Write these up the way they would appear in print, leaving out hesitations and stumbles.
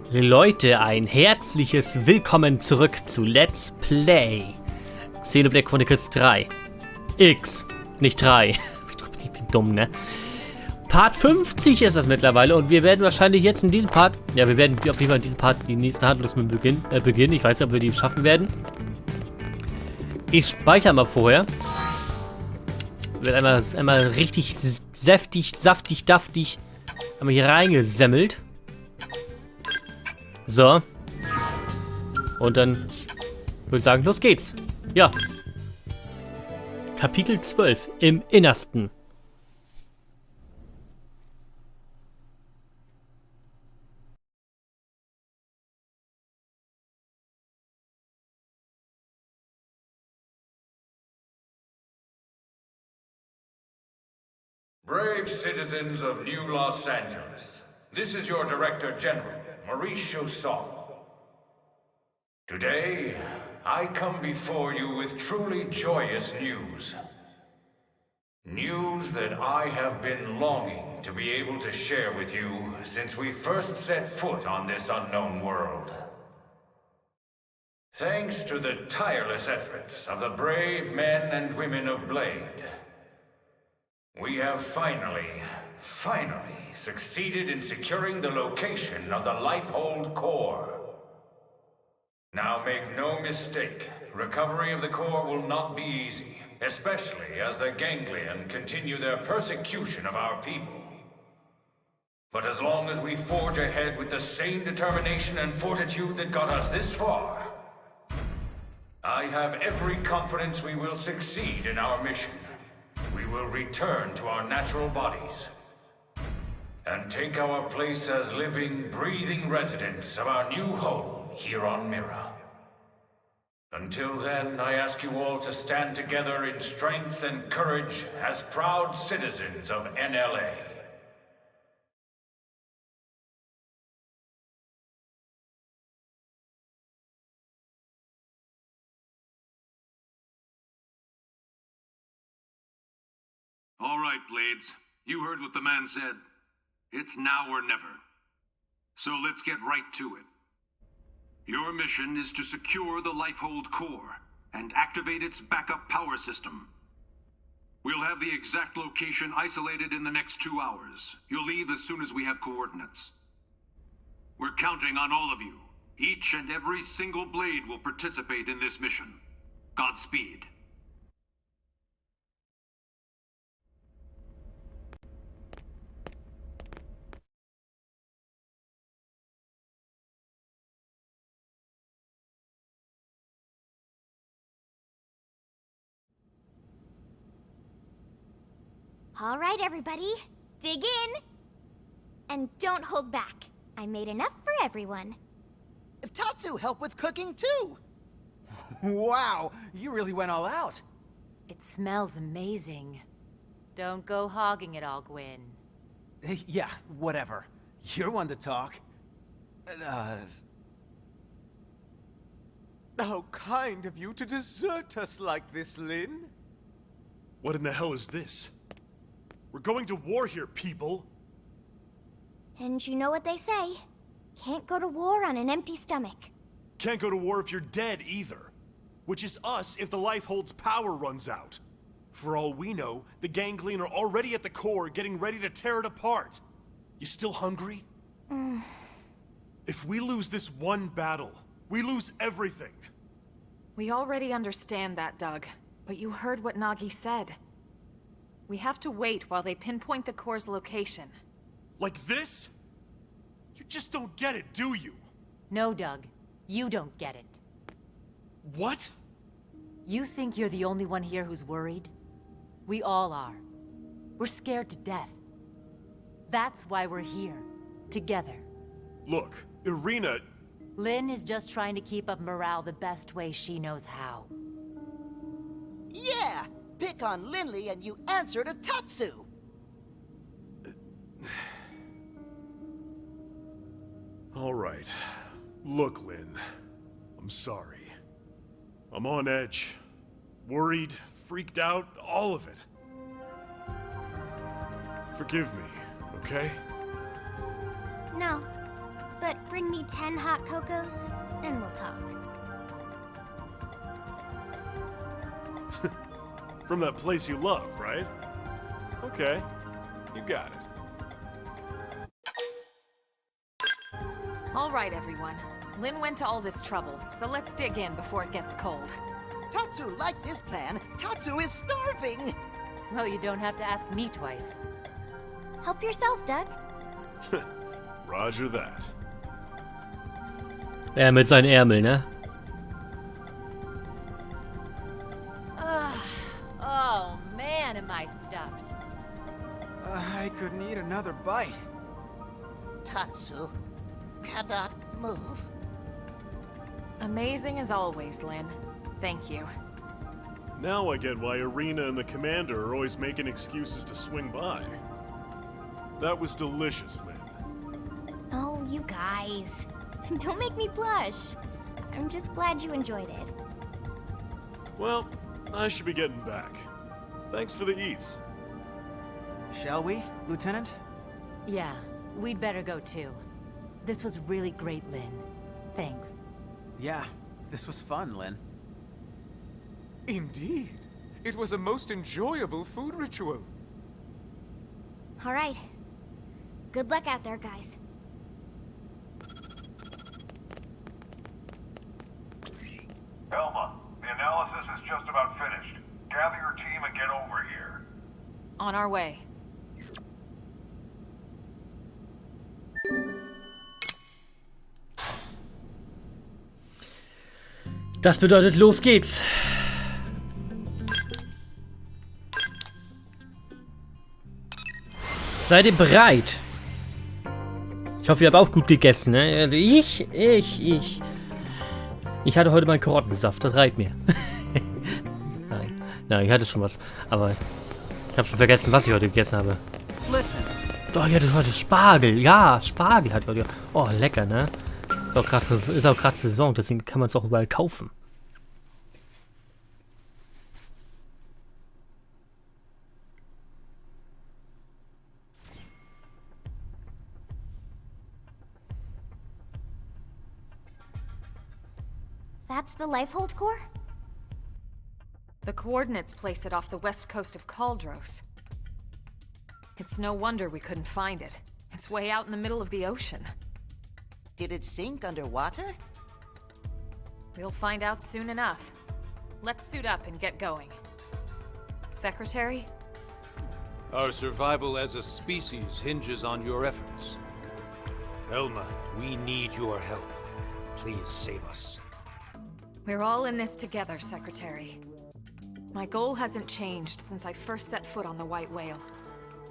Leute, ein herzliches Willkommen zurück zu Let's Play Xenoblade Chronicles 3. Nicht 3. Ich bin dumm, ne? Part 50 ist das mittlerweile und wir werden wahrscheinlich jetzt in diesem Part, ja, wir werden auf jeden Fall in diesem Part die nächste Handlung beginnen. Ich weiß nicht, ob wir die schaffen werden. Ich speichere mal vorher. Wird einmal richtig saftig, daftig einmal hier reingesemmelt. So. Und dann würde ich sagen, los geht's. Ja. Kapitel 12. Im Innersten. Brave citizens of New Los Angeles, this is your Director General, Maurice Chausson. Today, I come before you with truly joyous news. News that I have been longing to be able to share with you since we first set foot on this unknown world. Thanks to the tireless efforts of the brave men and women of Blade, we have finally succeeded in securing the location of the Lifehold Core. Now make no mistake, recovery of the core will not be easy, especially as the Ganglion continue their persecution of our people. But as long as we forge ahead with the same determination and fortitude that got us this far, I have every confidence we will succeed in our mission. We will return to our natural bodies and take our place as living, breathing residents of our new home here on Mira. Until then, I ask you all to stand together in strength and courage as proud citizens of NLA. All right, Blades. You heard what the man said. It's now or never. So let's get right to it. Your mission is to secure the Lifehold Core and activate its backup power system. We'll have the exact location isolated in the next 2 hours. You'll leave as soon as we have coordinates. We're counting on all of you. Each and every single Blade will participate in this mission. Godspeed. All right, everybody, dig in. And don't hold back. I made enough for everyone. Tatsu helped with cooking, too. Wow, you really went all out. It smells amazing. Don't go hogging it all, Gwyn. Yeah, whatever. You're one to talk. How kind of you to desert us like this, Lynn. What in the hell is this? We're going to war here, people! And you know what they say. Can't go to war on an empty stomach. Can't go to war if you're dead, either. Which is us if the Lifehold's power runs out. For all we know, the Ganglion are already at the core, getting ready to tear it apart. You still hungry? If we lose this one battle, we lose everything. We already understand that, Doug. But you heard what Nagi said. We have to wait while they pinpoint the core's location. Like this? You just don't get it, do you? No, Doug. You don't get it. What? You think you're the only one here who's worried? We all are. We're scared to death. That's why we're here. Together. Look, Irina... Lynn is just trying to keep up morale the best way she knows how. Yeah! Pick on Lindley and you answer to Tatsu! All right. Look, Lynn. I'm sorry. I'm on edge. Worried, freaked out, all of it. Forgive me, okay? No, but bring me 10 hot cocos, and we'll talk. From that place you love, right? Okay, you got it. All right, everyone. Lin went to all this trouble, so let's dig in before it gets cold. Tatsu liked this plan. Tatsu is starving. Well, you don't have to ask me twice. Help yourself, Doug. Roger that. Er mit seinen Ärmeln, ne? Oh man, am I stuffed. I couldn't eat another bite. Tatsu cannot move. Amazing as always, Lin. Thank you. Now I get why Arena and the Commander are always making excuses to swing by. That was delicious, Lin. Oh, you guys. Don't make me blush. I'm just glad you enjoyed it. Well, I should be getting back. Thanks for the eats. Shall we, Lieutenant? Yeah, we'd better go too. This was really great, Lin. Thanks. Yeah, this was fun, Lin. Indeed. It was a most enjoyable food ritual. All right. Good luck out there, guys. Elma, the analysis is just about finished. Gather your team and get over here. On our way. Das bedeutet, los geht's. Seid ihr bereit? Ich hoffe, ihr habt auch gut gegessen, ne? Also ich hatte heute mal Karottensaft, das reicht mir. Nein, ich hatte schon was, aber ich habe schon vergessen, was ich heute gegessen habe. Doch, ich hatte heute Spargel. Ja, Spargel hatte ich heute. Oh, lecker, ne? Ist auch gerade Saison, deswegen kann man es auch überall kaufen. That's the Lifehold core? The coordinates place it off the west coast of Caldros. It's no wonder we couldn't find it. It's way out in the middle of the ocean. Did it sink underwater? We'll find out soon enough. Let's suit up and get going. Secretary? Our survival as a species hinges on your efforts. Elma, we need your help. Please save us. We're all in this together, Secretary. My goal hasn't changed since I first set foot on the White Whale.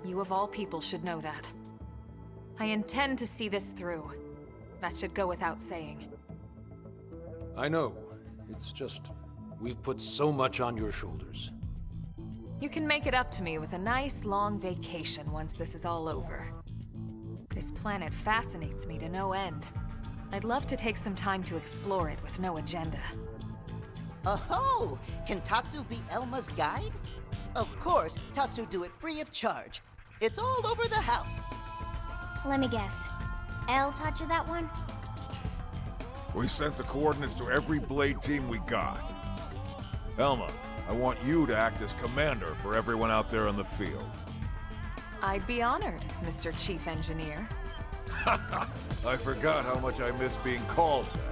You of all people should know that. I intend to see this through. That should go without saying. I know. It's just, we've put so much on your shoulders. You can make it up to me with a nice long vacation once this is all over. This planet fascinates me to no end. I'd love to take some time to explore it with no agenda. Oh, can Tatsu be Elma's guide? Of course, Tatsu do it free of charge. It's all over the house. Let me guess. Elle taught you that one? We sent the coordinates to every Blade team we got. Elma, I want you to act as commander for everyone out there in the field. I'd be honored, Mr. Chief Engineer. I forgot how much I miss being called that.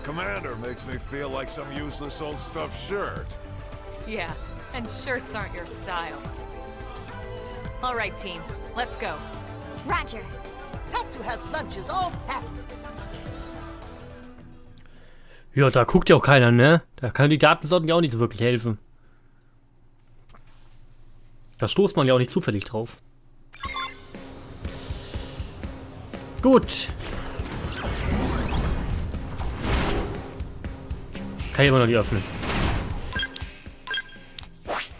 Commander makes me feel like some useless old stuffed shirt. Yeah, and shirts aren't your style. All right, team, let's go. Roger. Tatsu has lunches all packed. Ja, da guckt ja auch keiner, ne? Da kann die Daten sollten ja auch nicht so wirklich helfen. Da stoßt man ja auch nicht zufällig drauf. Gut. Kann ich immer noch nicht öffnen.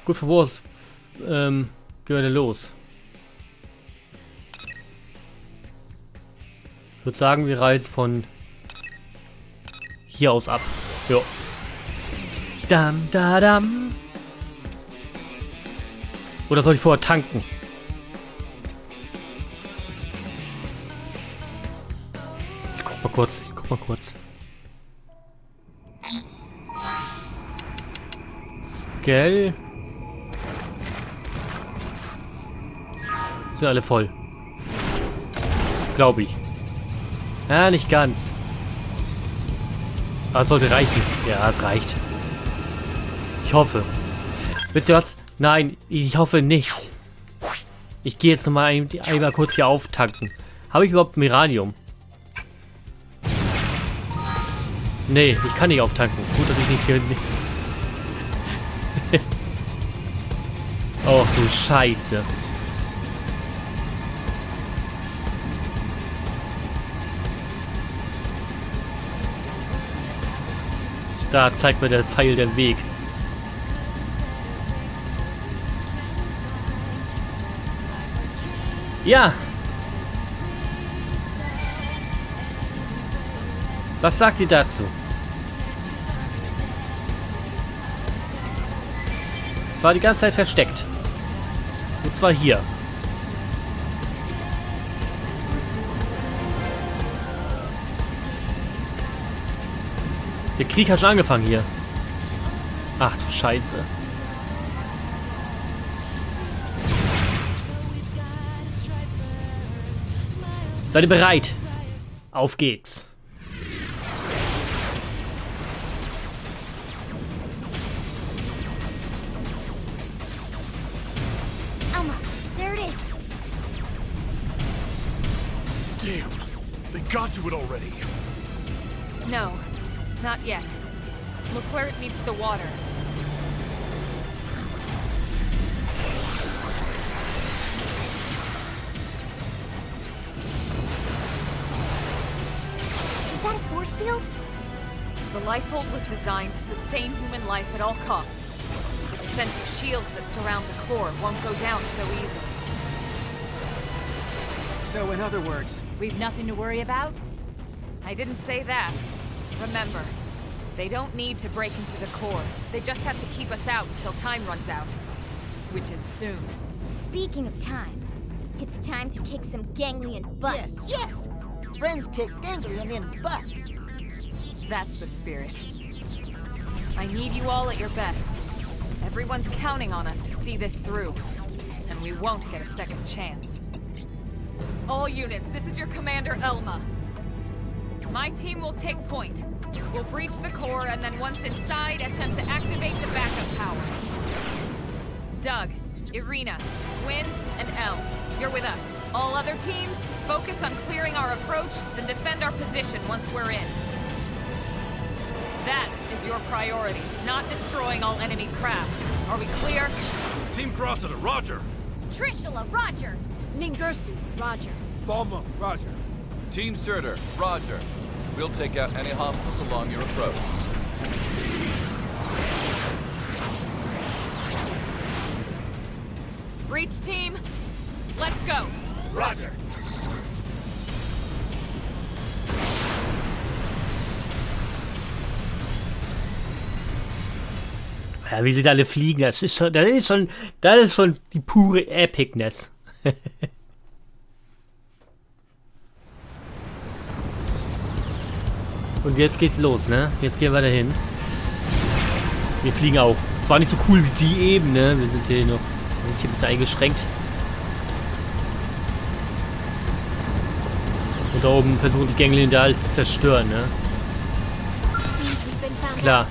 Gut, für was gehen wir denn los? Ich würde sagen, wir reisen von hier aus ab. Jo. Dam, da, dam. Oder soll ich vorher tanken? Mal kurz, ich guck mal kurz. Gell? Sind alle voll. Glaube ich. Ja, nicht ganz. Aber es sollte reichen. Ja, es reicht. Ich hoffe. Wisst ihr was? Nein, ich hoffe nicht. Ich gehe jetzt nochmal einmal kurz hier auftanken. Habe ich überhaupt Miranium? Nee, ich kann nicht auftanken. Gut, dass ich nicht hier... Oh, du Scheiße. Da zeigt mir der Pfeil den Weg. Ja. Was sagt ihr dazu? Es war die ganze Zeit versteckt. Und zwar hier. Der Krieg hat schon angefangen hier. Ach du Scheiße. Seid ihr bereit? Auf geht's. Elma, there it is. Damn, they got to it already. No, not yet. Look where it meets the water. Is that a force field? The lifehold was designed to sustain human life at all costs. The defensive shields that surround the core won't go down so easily. So in other words, we've nothing to worry about? I didn't say that. Remember, they don't need to break into the core. They just have to keep us out until time runs out. Which is soon. Speaking of time, it's time to kick some ganglion butts. Yes, yes! Friends kick ganglion in butts. That's the spirit. I need you all at your best. Everyone's counting on us to see this through. And we won't get a second chance. All units, this is your commander, Elma. My team will take point. We'll breach the core, and then once inside, attempt to activate the backup power. Doug, Irina, Wynn, and Elle, you're with us. All other teams, focus on clearing our approach, then defend our position once we're in. That is your priority, not destroying all enemy craft. Are we clear? Team Cressida, roger. Trishula, roger. Ningursu, roger. Balma, roger. Team Surtur, roger. We'll take out any hostiles along your approach. Breach team, let's go. Roger. Ja, wie sie da alle fliegen, das ist schon die pure Epicness. Und jetzt geht's los, ne? Jetzt gehen wir dahin. Wir fliegen auch. Zwar nicht so cool wie die eben, ne? Wir sind hier noch ein bisschen eingeschränkt. Und da oben versuchen die Ganglion da alles zu zerstören, ne? Klar.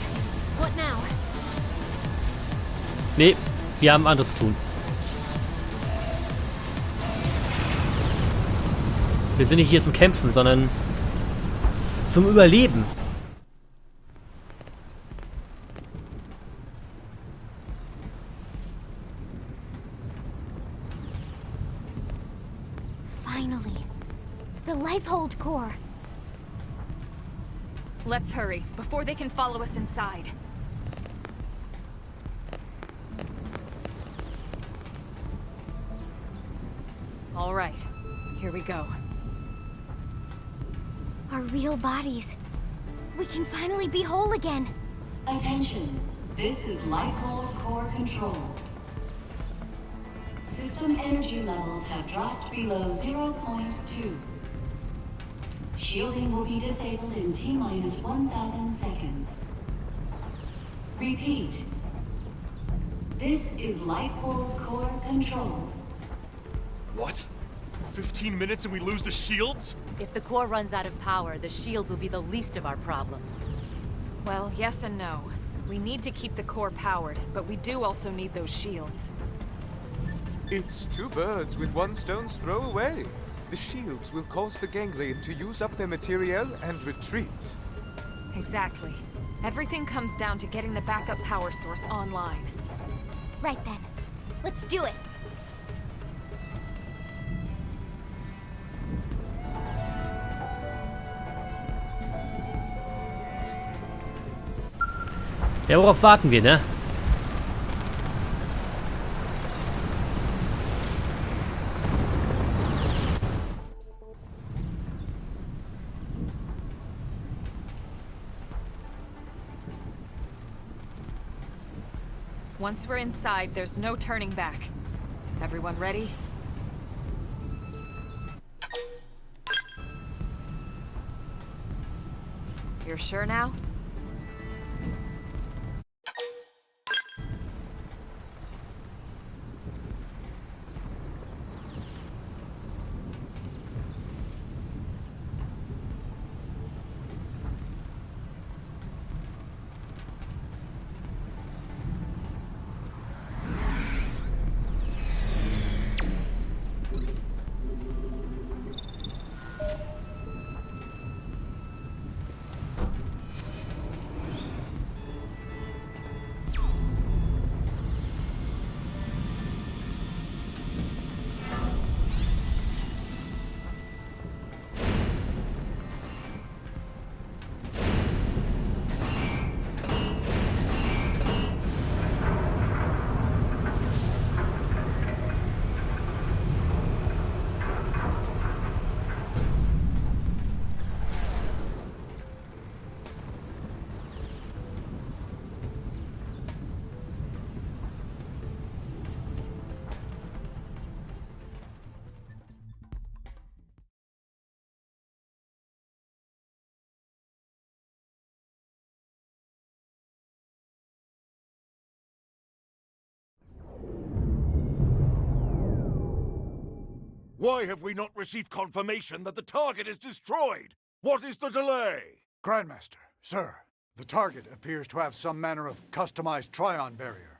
Nee, wir haben anderes zu tun. Wir sind nicht hier zum Kämpfen, sondern zum Überleben. Finally, the lifehold core. Let's hurry, before they can follow us inside. All right, here we go. Our real bodies. We can finally be whole again. Attention, this is Lifehold Core Control. System energy levels have dropped below 0.2. Shielding will be disabled in T-minus 1,000 seconds. Repeat. This is Lighthold Core Control. What? 15 minutes and we lose the shields? If the core runs out of power, the shields will be the least of our problems. Well, yes and no. We need to keep the core powered, but we do also need those shields. It's two birds with one stone's throw away. The shields will cause the ganglion to use up their materiel and retreat. Exactly. Everything comes down to getting the backup power source online. Right then. Let's do it. Ja, worauf warten wir, ne? Once we're inside, there's no turning back. Everyone ready? You're sure now? Why have we not received confirmation that the target is destroyed? What is the delay? Grandmaster, sir, the target appears to have some manner of customized Trion barrier.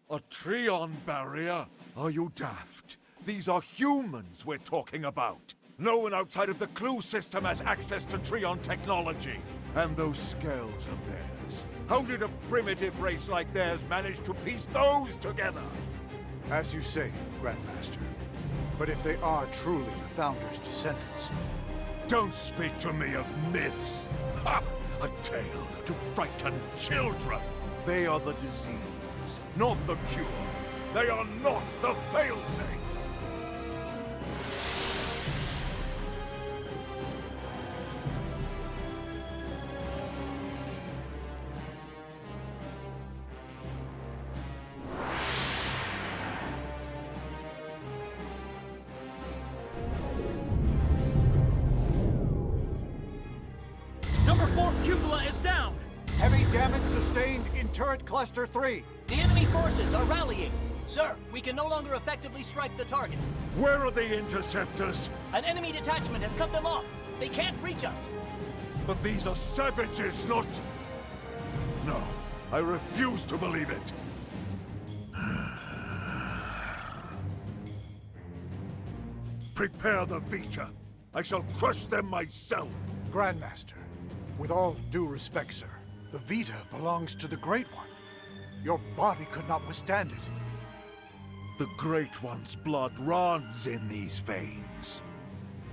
A Trion barrier? Are you daft? These are humans we're talking about. No one outside of the Clue system has access to Trion technology. And those scales of theirs. How did a primitive race like theirs manage to piece those together? As you say, Grandmaster. But if they are truly the Founder's descendants... Don't speak to me of myths! Ha! A tale to frighten children! They are the disease, not the cure. They are not the failsafe! Heavy damage sustained in turret cluster 3. The enemy forces are rallying. Sir, we can no longer effectively strike the target. Where are the interceptors? An enemy detachment has cut them off. They can't reach us. But these are savages, not... No, I refuse to believe it. Prepare the Vita. I shall crush them myself. Grandmaster, with all due respect, sir, the Vita belongs to the Great One. Your body could not withstand it. The Great One's blood runs in these veins.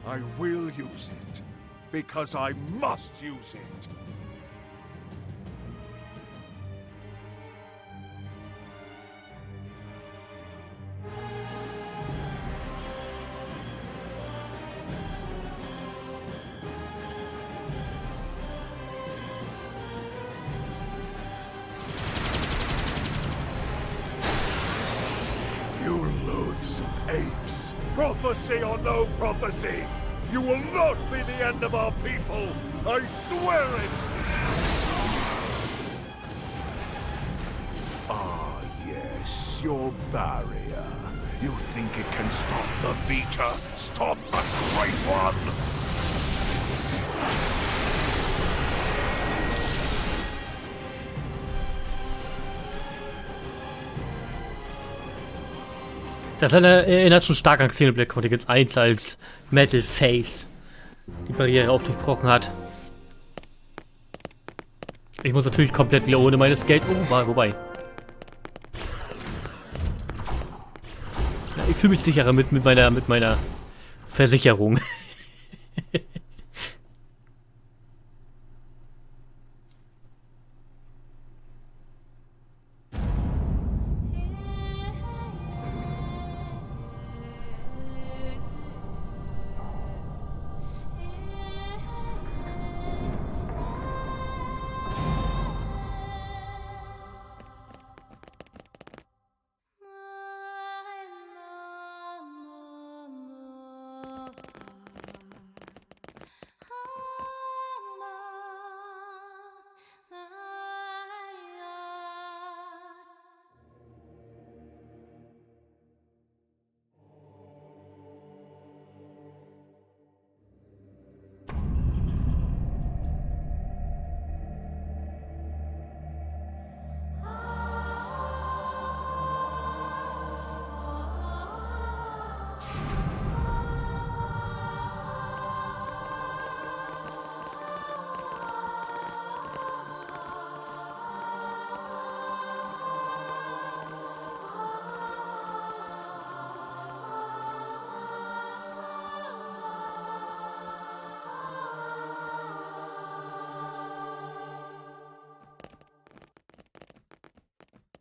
I will use it, because I must use it. You loathsome apes! Prophecy or no prophecy! You will not be the end of our people! I swear it! Ah, yes, your barrier. You think it can stop the Vita? Stop the Great One! Das erinnert schon stark an Xenoblade Chronicles 1, als Metal Face die Barriere auch durchbrochen hat. Ich muss natürlich komplett wieder ohne meines Geld wobei. Ja, ich fühle mich sicherer mit meiner Versicherung.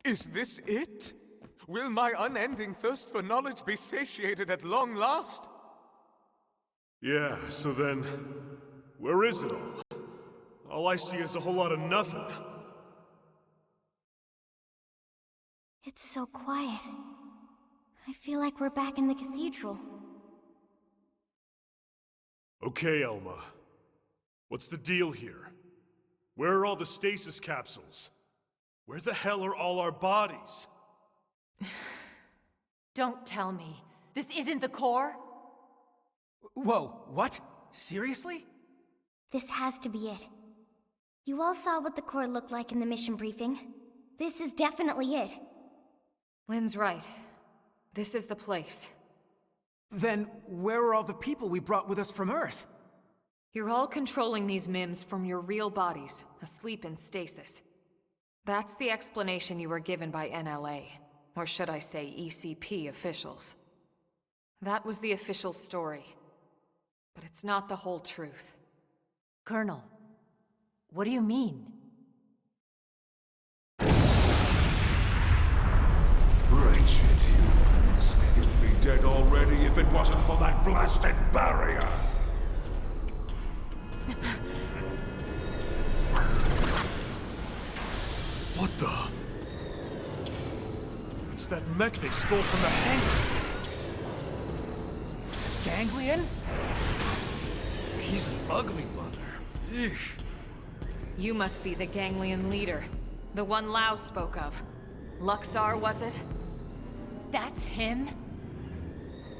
Is this it? Will my unending thirst for knowledge be satiated at long last? Yeah, so then, where is it all? All I see is a whole lot of nothing. It's so quiet. I feel like we're back in the cathedral. Okay, Elma. What's the deal here? Where are all the stasis capsules? Where the hell are all our bodies? Don't tell me. This isn't the core? Whoa, what? Seriously? This has to be it. You all saw what the core looked like in the mission briefing. This is definitely it. Lynn's right. This is the place. Then where are all the people we brought with us from Earth? You're all controlling these MIMs from your real bodies, asleep in stasis. That's the explanation you were given by NLA, or should I say ECP officials. That was the official story. But it's not the whole truth. Colonel, what do you mean? Wretched humans. You'd be dead already if it wasn't for that blasted barrier. What the? It's that mech they stole from the hangar. Ganglion? He's an ugly mother. Eek. You must be the Ganglion leader. The one Lao spoke of. Luxar, was it? That's him?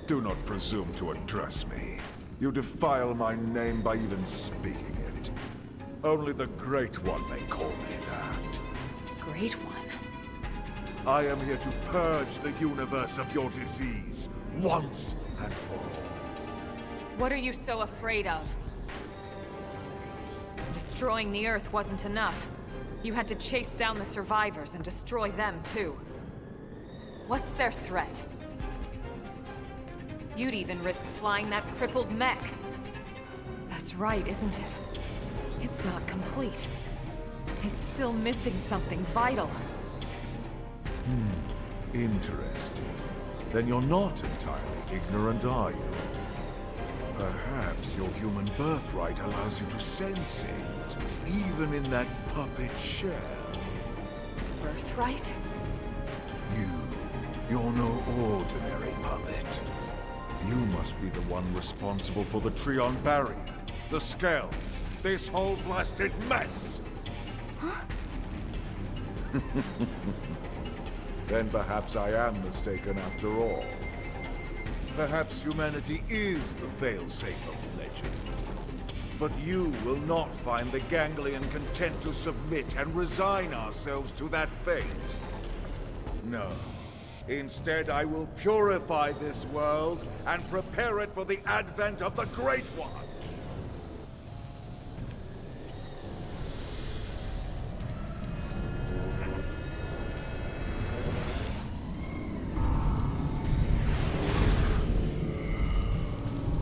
Do not presume to address me. You defile my name by even speaking it. Only the Great One may call me that. Great One? I am here to purge the universe of your disease, once and for all. What are you so afraid of? Destroying the Earth wasn't enough. You had to chase down the survivors and destroy them, too. What's their threat? You'd even risk flying that crippled mech. That's right, isn't it? It's not complete. It's still missing something vital. Interesting. Then you're not entirely ignorant, are you? Perhaps your human birthright allows you to sense it, even in that puppet shell. Birthright? You're no ordinary puppet. You must be the one responsible for the Treon barrier, the scales, this whole blasted mess! Huh? Then perhaps I am mistaken after all. Perhaps humanity is the failsafe of legend. But you will not find the ganglion content to submit and resign ourselves to that fate. No. Instead, I will purify this world and prepare it for the advent of the Great One.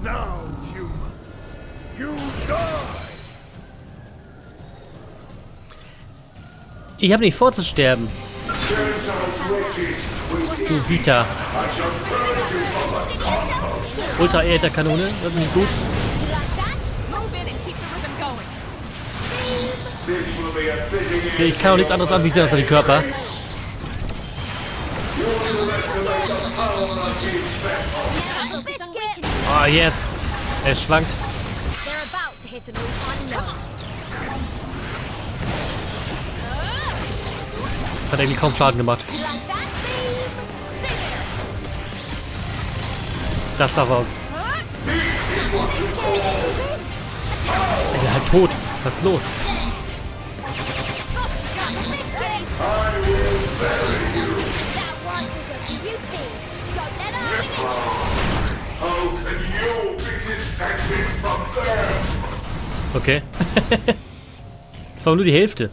Now, humans, you die! Ich habe nicht vor zu sterben. Du Vita. Ultra-Äther-Kanone, das ist nicht gut. Okay, ich kann auch nichts anderes anbieten als den Körper. Oh yes, es schwankt. Das hat irgendwie kaum Schaden gemacht. Das aber. Er halt tot. Was ist los? Okay. Das war nur die Hälfte.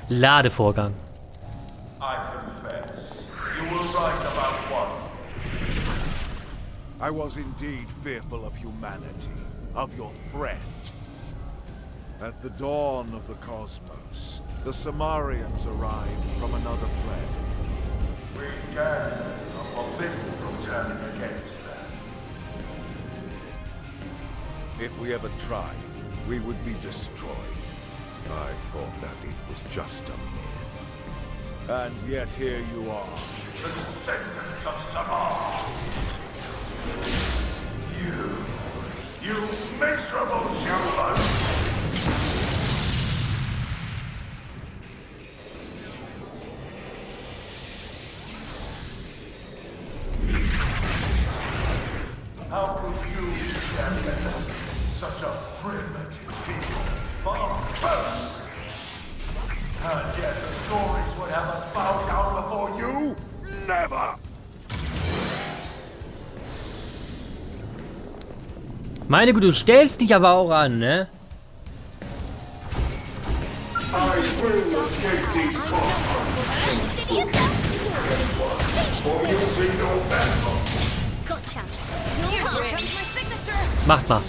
Ladevorgang. I confess, you were right about one. I was indeed fearful of humanity, of your threat. At the dawn of the cosmos, the Samarians arrived from another plane. We can are forbidden from turning against them. If we ever tried, we would be destroyed. I thought that it was just a myth. And yet here you are, the descendants of Samar. You miserable humans! How could you stand against such a primitive people? Barbarians! And yet the stories would have us bow down before you? Never! Meine Güte, du stellst dich aber auch an, ne? Macht mal.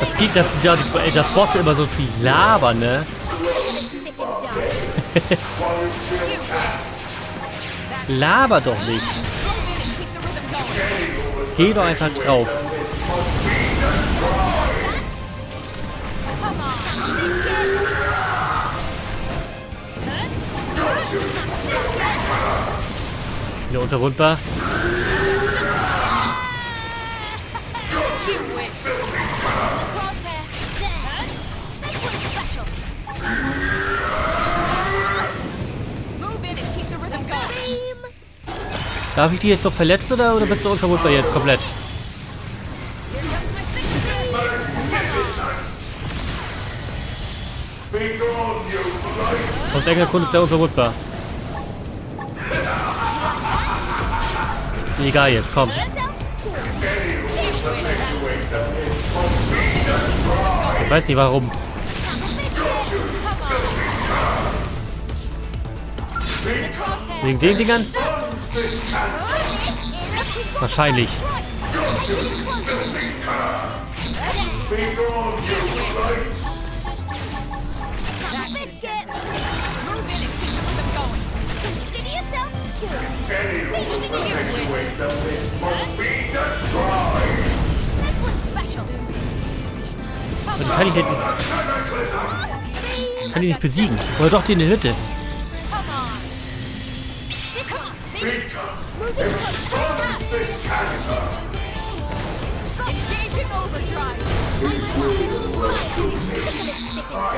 Das geht, dass das Bosse immer so viel labern, ne? Laber doch nicht. Geh doch einfach drauf. Wieder unterrundbar. Darf ich die jetzt noch verletzt oder bist du unverwundbar jetzt komplett? Aus enger Kunde ist der unverwundbar. Egal jetzt, komm. Ich weiß nicht warum. Wegen den Dingern? Wahrscheinlich. Und die kann ich hinten. Kann die nicht besiegen. Oder doch die in der Hütte.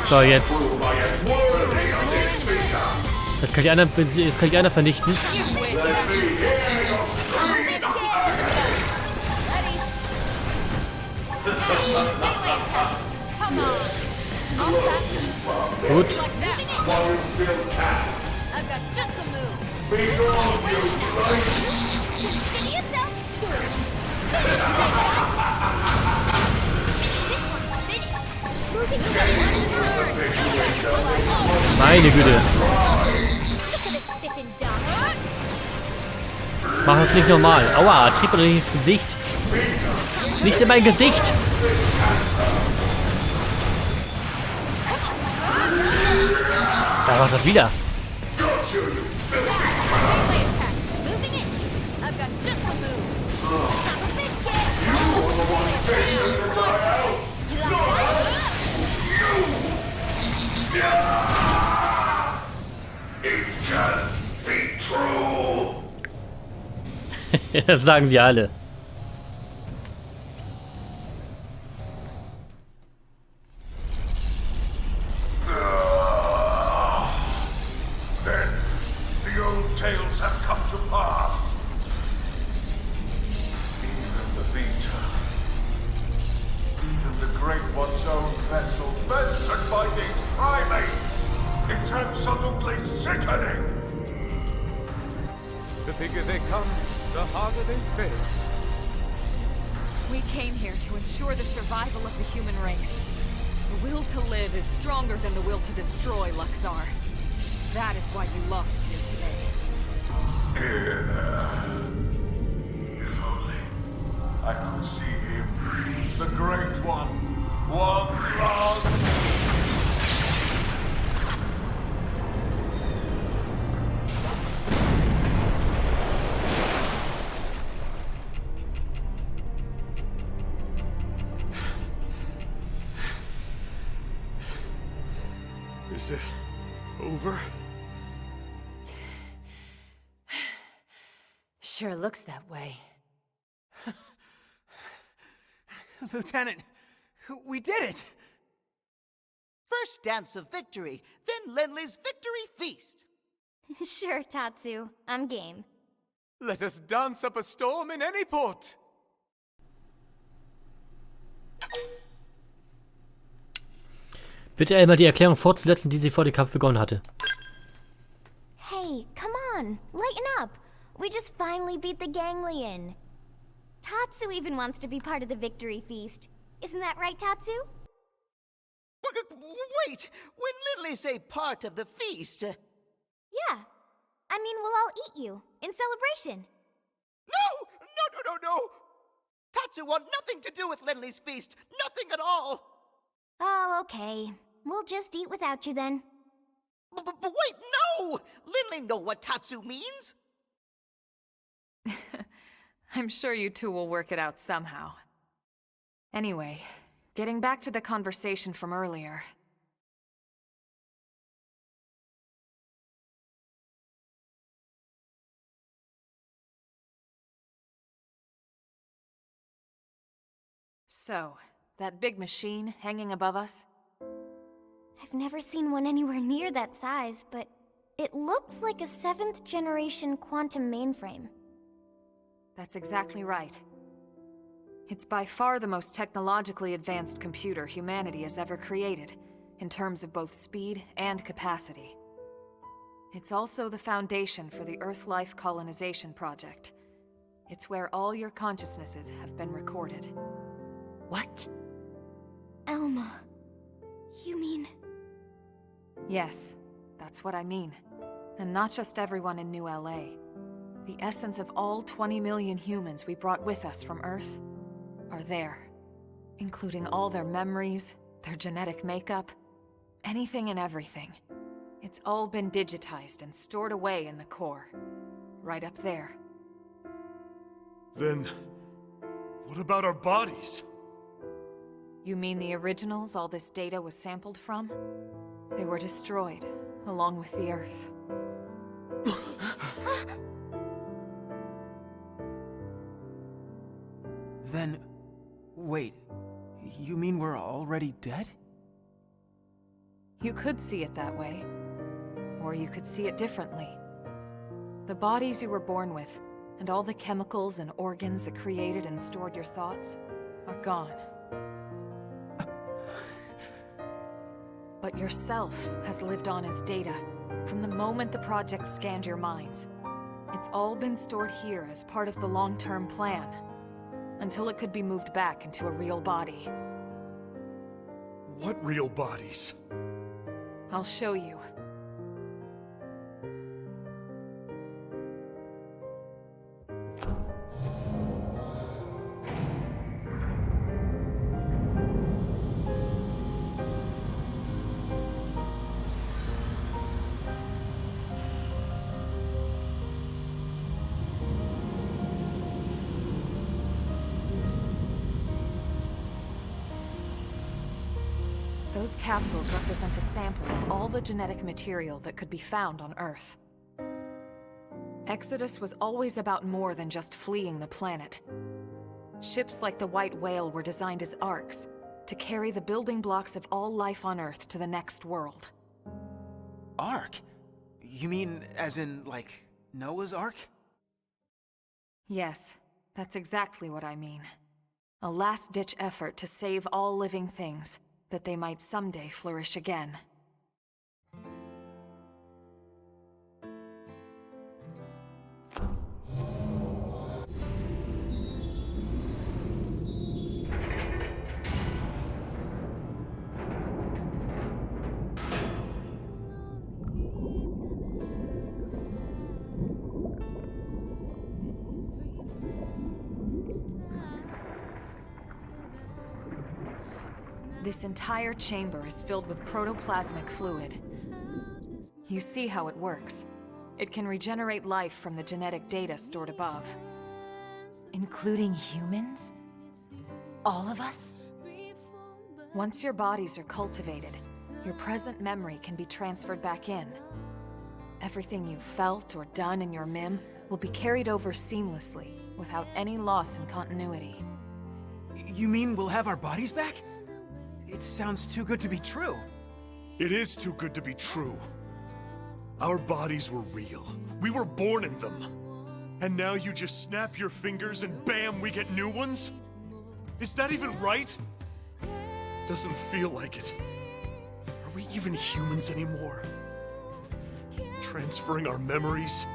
So, jetzt. Das kann die einer vernichten. Gut. Meine Güte. Mach das nicht normal. Aua, trieb mir nicht ins Gesicht. Nicht in mein Gesicht. Da war das wieder. Das sagen sie alle. Then the old tales have come to pass. Even the Vita, even the Great One's own vessel, bested by these primates. It's absolutely sickening. The bigger they come, the harder they fail. We came here to ensure the survival of the human race. The will to live is stronger than the will to destroy, Luxar. That is why you lost here today. If only I could see him, the Great One, one last. Is it over? Sure looks that way. Lieutenant, we did it! First dance of victory, then Lenley's victory feast. Sure, Tatsu. I'm game. Let us dance up a storm in any port. Bitte einmal die Erklärung fortzusetzen, die sie vor dem Kampf begonnen hatte. Hey, come on, lighten up. We just finally beat the Ganglion. Tatsu even wants to be part of the victory feast. Isn't that right, Tatsu? Wait! When Lindley say part of the feast... Yeah. I mean, we'll all eat you, in celebration. No! Tatsu want nothing to do with Lindley's feast. Nothing at all. Oh, okay. We'll just eat without you then. But wait, no! Lindley know what Tatsu means. I'm sure you two will work it out somehow. Anyway, getting back to the conversation from earlier. So, that big machine hanging above us? I've never seen one anywhere near that size, but it looks like a 7th generation quantum mainframe. That's exactly right. It's by far the most technologically advanced computer humanity has ever created, in terms of both speed and capacity. It's also the foundation for the Earth-Life Colonization Project. It's where all your consciousnesses have been recorded. What? Elma, you mean... Yes, that's what I mean. And not just everyone in New LA. The essence of all 20 million humans we brought with us from Earth are there. Including all their memories, their genetic makeup, anything and everything. It's all been digitized and stored away in the core. right up there. Then, what about our bodies? You mean the originals all this data was sampled from? They were destroyed, along with the Earth. Then, wait, you mean we're already dead? You could see it that way. Or you could see it differently. The bodies you were born with, and all the chemicals and organs that created and stored your thoughts, are gone. But yourself has lived on as data, from the moment the project scanned your minds. It's all been stored here as part of the long-term plan, until it could be moved back into a real body. What real bodies? I'll show you. Those capsules represent a sample of all the genetic material that could be found on Earth. Exodus was always about more than just fleeing the planet. Ships like the White Whale were designed as arks, to carry the building blocks of all life on Earth to the next world. Ark? You mean as in, like, Noah's Ark? Yes, that's exactly what I mean. A last-ditch effort to save all living things, that they might someday flourish again. This entire chamber is filled with protoplasmic fluid. You see how it works. It can regenerate life from the genetic data stored above. Including humans? All of us? Once your bodies are cultivated, your present memory can be transferred back in. Everything you've felt or done in your MIM will be carried over seamlessly, without any loss in continuity. You mean we'll have our bodies back? It sounds too good to be true. It is too good to be true. Our bodies were real. We were born in them. And now you just snap your fingers and bam, we get new ones? Is that even right? Doesn't feel like it. Are we even humans anymore? Transferring our memories?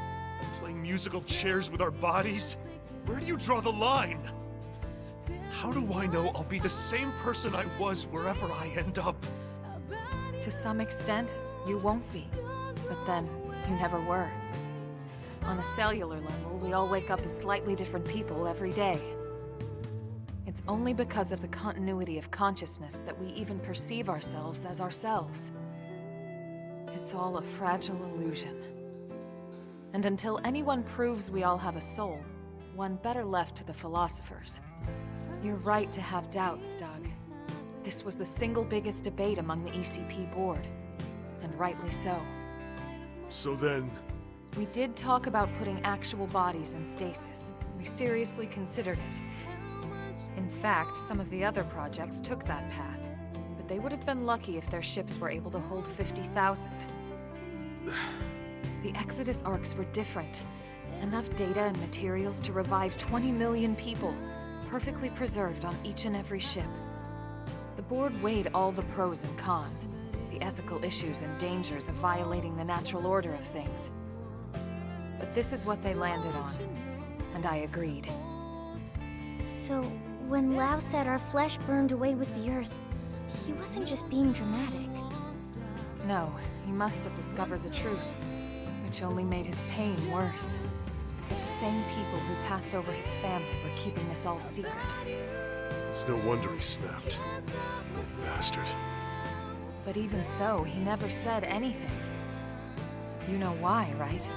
Playing musical chairs with our bodies? Where do you draw the line? How do I know I'll be the same person I was wherever I end up? To some extent, you won't be. But then, you never were. On a cellular level, we all wake up as slightly different people every day. It's only because of the continuity of consciousness that we even perceive ourselves as ourselves. It's all a fragile illusion. And until anyone proves we all have a soul, one better left to the philosophers. You're right to have doubts, Doug. This was the single biggest debate among the ECP board, and rightly so. So then... We did talk about putting actual bodies in stasis. We seriously considered it. In fact, some of the other projects took that path, but they would have been lucky if their ships were able to hold 50,000. The Exodus arcs were different. Enough data and materials to revive 20 million people, perfectly preserved on each and every ship. The board weighed all the pros and cons, the ethical issues and dangers of violating the natural order of things. But this is what they landed on, and I agreed. So, when Lao said our flesh burned away with the earth, he wasn't just being dramatic. No, he must have discovered the truth, which only made his pain worse. But the same people who passed over his family were keeping this all secret. It's no wonder he snapped. Little bastard. But even so, he never said anything. You know why, right?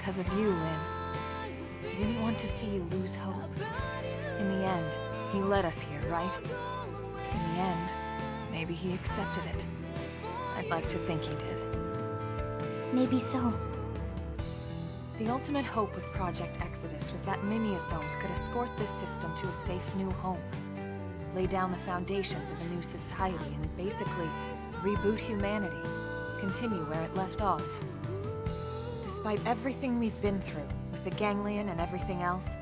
because of you, Lynn. He didn't want to see you lose hope. In the end, he led us here, right? In the end, maybe he accepted it. I'd like to think he did. Maybe so. The ultimate hope with Project Exodus was that Mimiosomes could escort this system to a safe new home, lay down the foundations of a new society, and basically reboot humanity, continue where it left off. Despite everything we've been through, with the ganglion and everything else,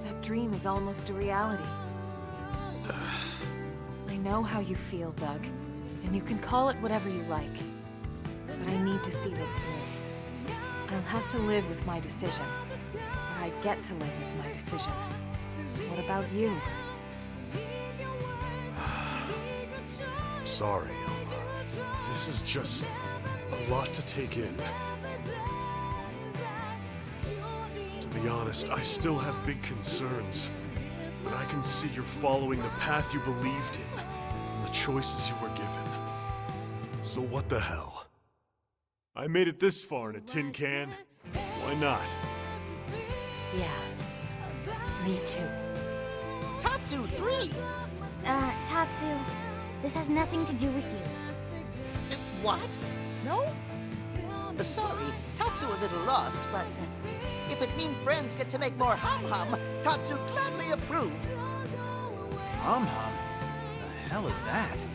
that dream is almost a reality. I know how you feel, Doug, and you can call it whatever you like. But I need to see this through. I'll have to live with my decision, but I get to live with my decision. What about you? Sorry, Elma. This is just a lot to take in. To be honest, I still have big concerns. But I can see you're following the path you believed in, and the choices you were given. So what the hell? I made it this far in a tin can. Why not? Yeah. Me too. Tatsu 3! Tatsu, this has nothing to do with you. What? No? Sorry, Tatsu a little lost, but if it means friends get to make more hum-hum, Tatsu gladly approve. Hum-hum? The hell is that?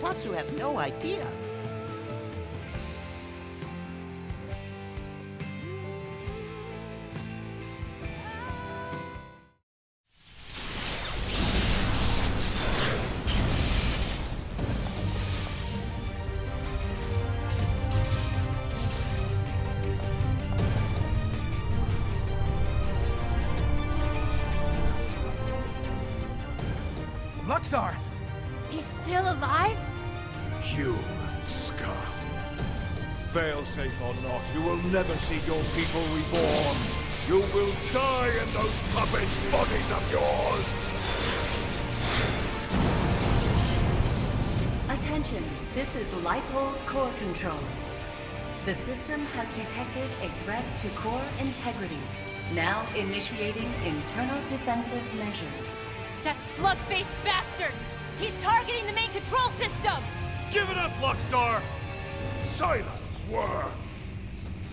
Tatsu have no idea. Luxar! He's still alive? Human scum. Failsafe or not, you will never see your people reborn. You will die in those puppet bodies of yours! Attention, this is Lifehold Core Control. The system has detected a threat to core integrity. Now initiating internal defensive measures. That slug-faced bastard! He's targeting the main control system! Give it up, Luxar! Silence, Whir!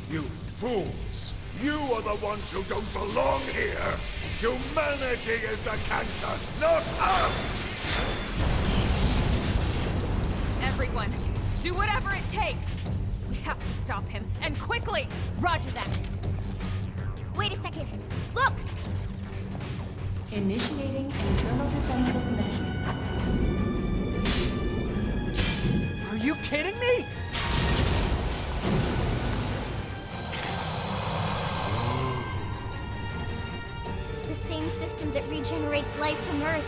You fools! You are the ones who don't belong here! Humanity is the cancer, not us! Everyone, do whatever it takes! We have to stop him, and quickly! Roger that! Wait a second! Look! Initiating internal defensive measures. Are you kidding me? The same system that regenerates life from Earth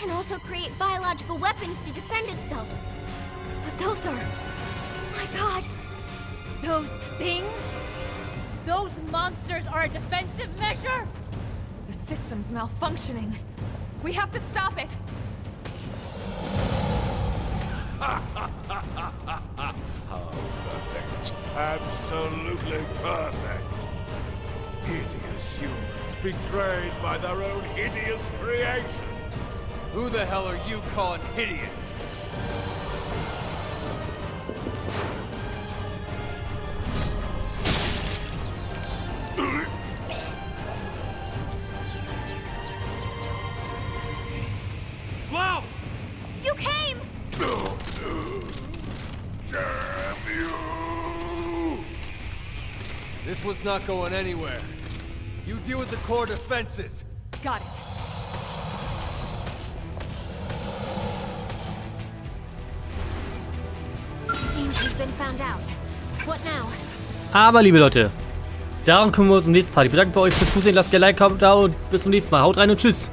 can also create biological weapons to defend itself. But those are... my God! Those things? Those monsters are a defensive measure? The system's malfunctioning. We have to stop it! Oh, perfect. Absolutely perfect. Hideous humans betrayed by their own hideous creation. Who the hell are you calling hideous? Wow! You came! Damn you! This was not going anywhere. You deal with the core defenses. Got it. Seems we've been found out. What now? Aber, liebe Leute, darum kümmern wir uns im nächsten Part. Ich bedanke mich bei euch fürs Zusehen. Lasst gerne ein Like, Kommentar und bis zum nächsten Mal. Haut rein und tschüss.